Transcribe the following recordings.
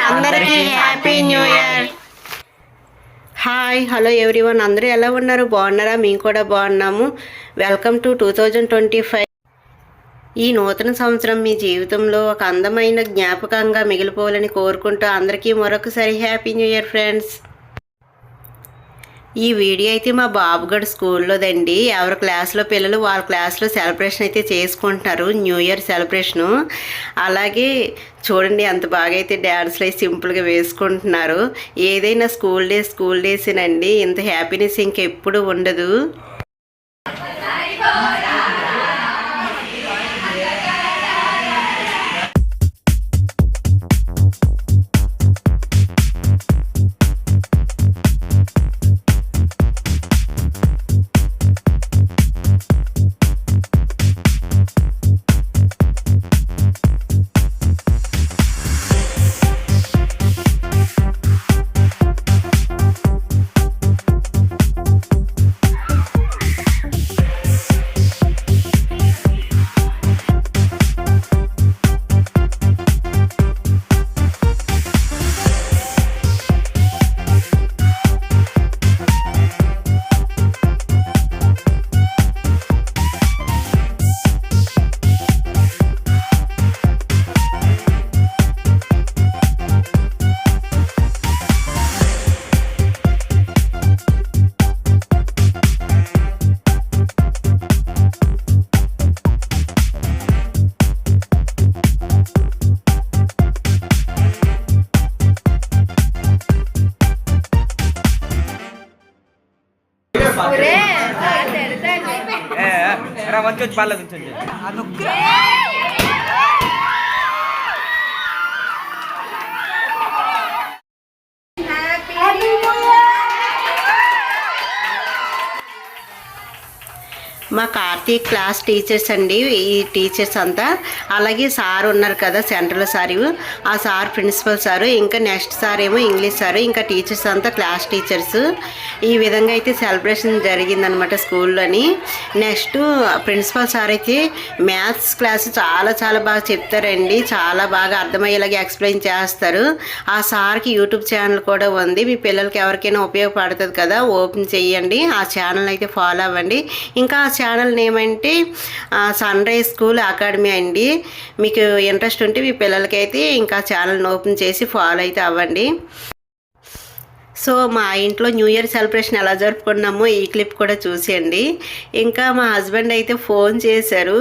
అందరికీ happy new year. Hi hello everyone, అందరూ ఎలా ఉన్నారు? బాగున్నారా? మేము కూడా బాగున్నాము. Welcome to 2025. ఈ నూతన సంవత్సరం మీ జీవితంలో ఒక అందమైన జ్ఞాపకంగా మిగిలిపోవాలని కోరుకుంటూ అందరికీ మరొకసారి హ్యాపీ న్యూ ఇయర్ ఫ్రెండ్స్. ఈ వీడియో అయితే మా బాబుగడు స్కూల్లోదండి. ఎవరి క్లాస్లో పిల్లలు వాళ్ళ క్లాస్లో సెలబ్రేషన్ అయితే చేసుకుంటున్నారు, న్యూ ఇయర్ సెలబ్రేషను. అలాగే చూడండి ఎంత బాగా అయితే డ్యాన్స్లు అయితే సింపుల్గా వేసుకుంటున్నారు. ఏదైనా స్కూల్ డేసేనండి, ఇంత హ్యాపీనెస్ ఇంకెప్పుడు ఉండదు. వచ్చి బాగా ఉంచండి. మా కార్తీక్ క్లాస్ టీచర్స్ అండి ఈ టీచర్స్ అంతా. అలాగే సార్ ఉన్నారు కదా సెంట్రల్ సార్, ఆ సార్ ప్రిన్సిపల్ సారు, ఇంకా నెక్స్ట్ సార్ ఏమో ఇంగ్లీష్ సారు, ఇంకా టీచర్స్ అంతా క్లాస్ టీచర్స్. ఈ విధంగా అయితే సెలబ్రేషన్ జరిగిందనమాట స్కూల్లోని. నెక్స్ట్ ప్రిన్సిపల్ సార్ అయితే మ్యాథ్స్ క్లాస్ చాలా బాగా చెప్తారండి, చాలా బాగా అర్థమయ్యేలాగా ఎక్స్ప్లెయిన్ చేస్తారు. ఆ సార్కి యూట్యూబ్ ఛానల్ కూడా ఉంది, మీ పిల్లలకి ఎవరికైనా ఉపయోగపడుతుంది కదా, ఓపెన్ చేయండి, ఆ ఛానల్ అయితే ఫాలో అవ్వండి. ఇంకా ఛానల్ నేమ్ అంటే సన్ రైజ్ స్కూల్ అకాడమీ అండి. మీకు ఇంట్రెస్ట్ ఉంటే మీ పిల్లలకైతే ఇంకా ఛానల్ని ఓపెన్ చేసి ఫాలో అయితే అవ్వండి. సో మా ఇంట్లో న్యూ ఇయర్ సెలబ్రేషన్ ఎలా జరుపుకున్నామో ఈ క్లిప్ కూడా చూసేయండి. ఇంకా మా హస్బెండ్ అయితే ఫోన్ చేశారు,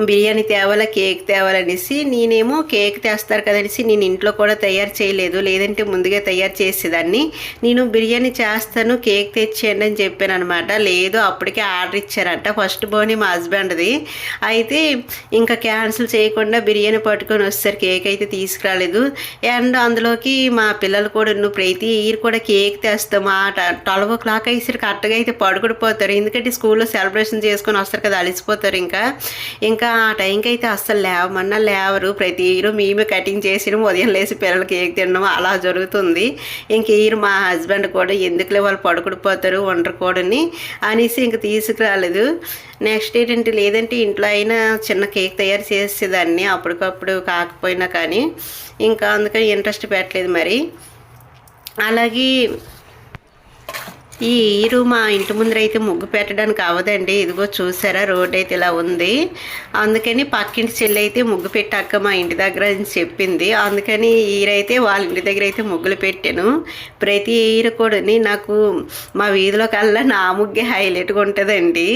బిర్యానీ తేవాలా కేక్ తేవాలనేసి. నేనేమో కేక్ తెస్తారు కదనేసి నేను ఇంట్లో కూడా తయారు చేయలేదు, లేదంటే ముందుగా తయారు చేసేదాన్ని. నేను బిర్యానీ చేస్తాను కేక్ తెచ్చేయండి అని చెప్పాను అనమాట. లేదు అప్పటికే ఆర్డర్ ఇచ్చారంట, ఫస్ట్ బోని మా హస్బెండ్ది. అయితే ఇంకా క్యాన్సిల్ చేయకుండా బిర్యానీ పట్టుకొని వస్తారు, కేక్ అయితే తీసుకురాలేదు. అండ్ అందులోకి మా పిల్లలు కూడా నువ్వు ప్రతి ఇయర్ కూడా కేక్ తెస్తాము, 12 o'clock అయ్యేసరికి కరెక్ట్గా అయితే పడుకుడిపోతారు, ఎందుకంటే స్కూల్లో సెలబ్రేషన్ చేసుకొని వస్తారు కదా, అలిసిపోతారు. ఇంకా ఆ టైంకి అయితే అస్సలు లేవమన్నా లేవరు. ప్రతి ఇయర్ మేమే కటింగ్ చేసినాము, ఉదయం లేసి పిల్లలు కేక్ తినడం అలా జరుగుతుంది. ఇంక ఇయర్ మా హస్బెండ్ కూడా ఎందుకులే వాళ్ళు పడుకుడిపోతారు వండకూడని అనేసి ఇంక తీసుకురాలేదు. నెక్స్ట్ ఏంటంటే లేదంటే ఇంట్లో అయినా చిన్న కేక్ తయారు చేసేదాన్ని అప్పటికప్పుడు కాకపోయినా కానీ, ఇంకా అందుకని ఇంట్రెస్ట్ పెట్టలేదు మరి. అలాగే ఈ ఇయర్ మా ఇంటి ముందర అయితే ముగ్గు పెట్టడానికి అవ్వదండి. ఇదిగో చూసారా రోడ్ అయితే ఇలా ఉంది, అందుకని పక్కింటి చెల్లి అయితే ముగ్గు పెట్టాక మా ఇంటి దగ్గర అని చెప్పింది. అందుకని ఈ ఇయర్ అయితే వాళ్ళ ఇంటి దగ్గర అయితే ముగ్గులు పెట్టాను. ప్రతి ఇయర్ కూడా నాకు మా వీధిలో కల్లా నా ముగ్గే హైలైట్గా ఉంటుందండి.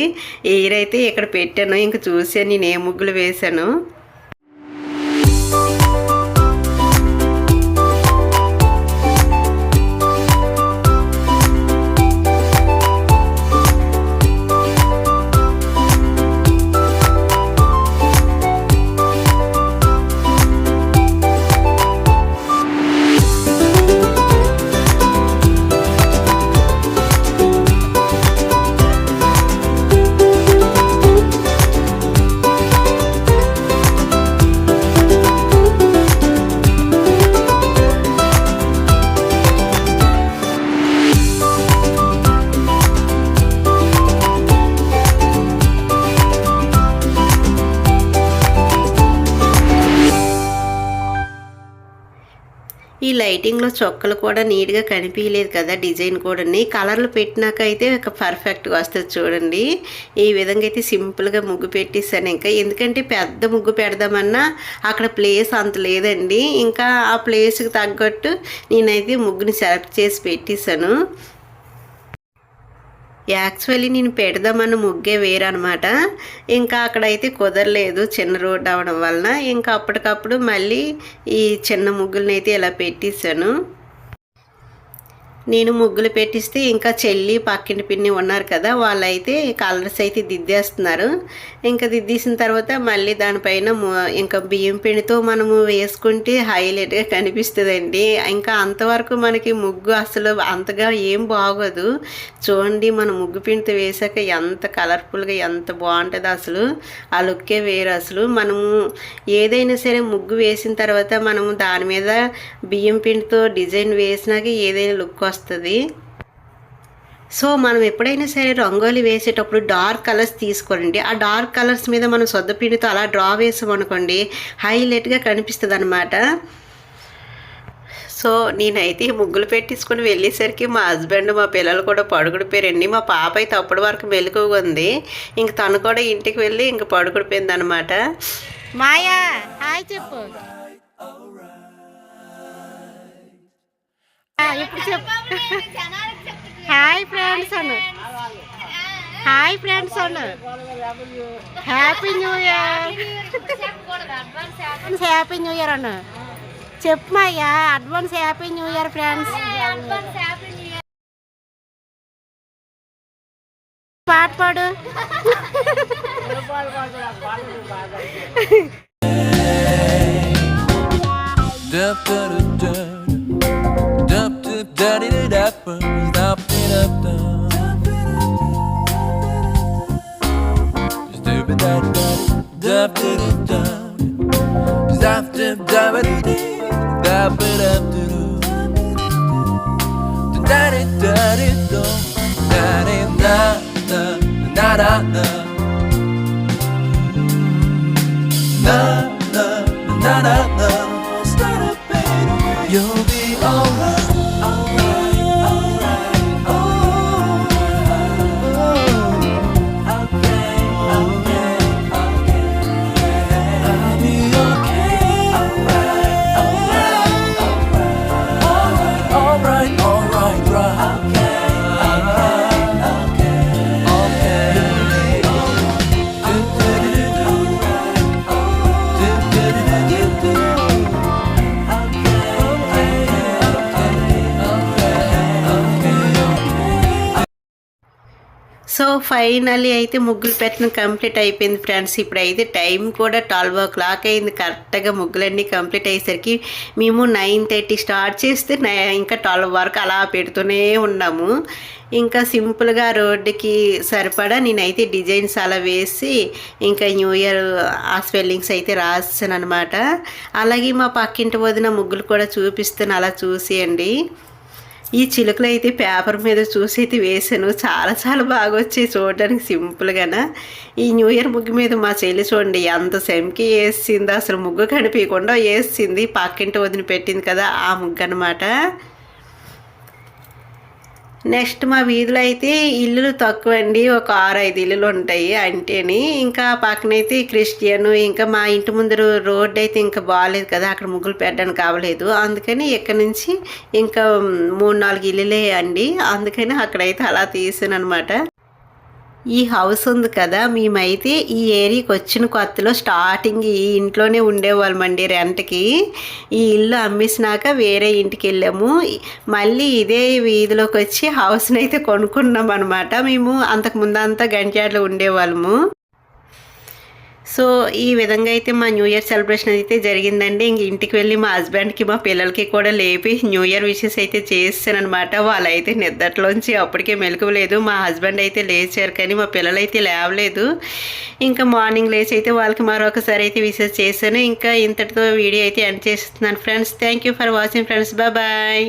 ఈ ఇయర్ అయితే ఇక్కడ పెట్టాను, ఇంక చూసాను నేను ఏ ముగ్గులు వేశాను. ఈ లైటింగ్లో చొక్కలు కూడా నీట్గా కనిపించలేదు కదా, డిజైన్ కూడా కలర్లు పెట్టినాక అయితే పర్ఫెక్ట్గా వస్తుంది చూడండి. ఈ విధంగా అయితే సింపుల్గా ముగ్గు పెట్టేసాను. ఇంకా ఎందుకంటే పెద్ద ముగ్గు పెడదామన్నా అక్కడ ప్లేస్ అంత లేదండి. ఇంకా ఆ ప్లేస్కి తగ్గట్టు నేనైతే ముగ్గుని సెలెక్ట్ చేసి పెట్టేశాను. యాక్చువల్లీ నేను పెడదామన్న ముగ్గే వేరనమాట. ఇంకా అక్కడైతే కుదరలేదు చిన్న రోడ్ అవడం వలన. ఇంకా అప్పటికప్పుడు మళ్ళీ ఈ చిన్న ముగ్గులని అయితే ఇలా పెట్టేశాను. నేను ముగ్గులు పెట్టిస్తే ఇంకా చెల్లి పక్కింటి పిన్ని ఉన్నారు కదా, వాళ్ళైతే కలర్స్ అయితే దిద్దేస్తున్నారు. ఇంకా దిద్దేసిన తర్వాత మళ్ళీ దానిపైన ఇంకా బియ్యం పిండితో మనము వేసుకుంటే హైలైట్గా కనిపిస్తుందండి. ఇంకా అంతవరకు మనకి ముగ్గు అసలు అంతగా ఏం బాగోదు. చూడండి మన ముగ్గు పిండితో వేసాక ఎంత కలర్ఫుల్గా ఎంత బాగుంటుంది అసలు. ఆ లుక్కే వేరు అసలు. మనము ఏదైనా సరే ముగ్గు వేసిన తర్వాత మనము దాని మీద బియ్యం పిండితో డిజైన్ వేసినాక ఏదైనా లుక్ వస్తుంది. సో మనం ఎప్పుడైనా సరే రంగోలి వేసేటప్పుడు డార్క్ కలర్స్ తీసుకోండి. ఆ డార్క్ కలర్స్ మీద మనం సొద్దపిండితో అలా డ్రా వేసామనుకోండి హైలైట్గా కనిపిస్తుంది అనమాట. సో నేనైతే ముగ్గులు పెట్టించుకొని వెళ్ళేసరికి మా హస్బెండ్ మా పిల్లలు కూడా పడుకుడిపోయారండి. మా పాప అయితే అప్పటి వరకు మెలకువగా ఉంది. ఇంక తను కూడా ఇంటికి వెళ్ళి ఇంక పడుకుడిపోయింది అనమాట. మాయా హాయ్ చెప్పు. ఇప్పుడు చెప్పు హాయ్ ఫ్రెండ్స్ అను. హాయ్ ఫ్రెండ్స్ అను. Happy new year. Happy new year అను. చెప్పు Maya advance happy new year friends. పాట పాడు. You'll be alright, alright, alright, okay, okay, okay. I'll be okay, alright, alright, alright, alright, alright, right. So finally అయితే ముగ్గులు పెట్టడం complete అయిపోయింది friends. ఇప్పుడైతే time కూడా 12 o'clock అయింది. కరెక్ట్గా ముగ్గులన్నీ కంప్లీట్ అయ్యేసరికి మేము 9:30 స్టార్ట్ చేస్తే ఇంకా 12 వరకు అలా పెడుతూనే ఉన్నాము. ఇంకా సింపుల్గా రోడ్డుకి సరిపడా నేనైతే డిజైన్స్ అలా వేసి ఇంకా న్యూ ఇయర్ ఆ స్పెల్లింగ్స్ అయితే రాసాను అనమాట. అలాగే మా పక్కింటి వదిన ముగ్గులు కూడా చూపిస్తాను, అలా చూసేయండి. ఈ చిలుకలు అయితే పేపర్ మీద చూసి అయితే వేసాను. చాలా చాలా బాగా వచ్చాయి చూడడానికి సింపుల్గాన. ఈ న్యూ ఇయర్ ముగ్గు మీద మా చెల్లి చూడండి ఎంత సెమ్కి వేసిందో, అసలు ముగ్గు కనిపించకుండా వేసింది. పక్కింటి వదిన పెట్టింది కదా ఆ ముగ్గు అనమాట. నెక్స్ట్ మా వీధిలో అయితే ఇల్లులు తక్కువ అండి, ఒక 6-5 ఇల్లులు ఉంటాయి అంటేని. ఇంకా పక్కనైతే క్రిస్టియన్. ఇంకా మా ఇంటి ముందర రోడ్డు అయితే ఇంకా బాగాలేదు కదా, అక్కడ ముగ్గులు పెట్టడానికి కావలేదు. అందుకని ఇక్కడ నుంచి ఇంకా 3-4 ఇల్లులే అండి. అందుకని అక్కడైతే అలా తీసాను అనమాట. ఈ హౌస్ ఉంది కదా, మేమైతే ఈ ఏరియాకి వచ్చిన కొత్తలో స్టార్టింగ్ ఈ ఇంట్లోనే ఉండేవాళ్ళమండి రెంట్కి. ఈ ఇల్లు అమ్మేసినాక వేరే ఇంటికి వెళ్ళాము. మళ్ళీ ఇదే వీధిలోకి వచ్చి హౌస్ని అయితే కొనుక్కున్నాం అనమాట. మేము అంతకుముందు అంతా గంట్యాడలో ఉండేవాళ్ళము. సో ఈ విధంగా అయితే మా న్యూ ఇయర్ సెలబ్రేషన్ అయితే జరిగిందండి. ఇంక ఇంటికి వెళ్ళి మా హస్బెండ్కి మా పిల్లలకి కూడా లేపి న్యూ ఇయర్ విషెస్ అయితే చేస్తాను అనమాట. వాళ్ళైతే నిద్రలోంచి అప్పటికే మెలకువలేదు. మా హస్బెండ్ అయితే లేచారు కానీ మా పిల్లలు అయితే లేవలేదు. ఇంకా మార్నింగ్ లేచి అయితే వాళ్ళకి మరొకసారి అయితే విషెస్ చేశాను. ఇంకా ఇంతటితో వీడియో అయితే ఎండ్ చేస్తున్నాను friends. Thank you for watching friends. Bye.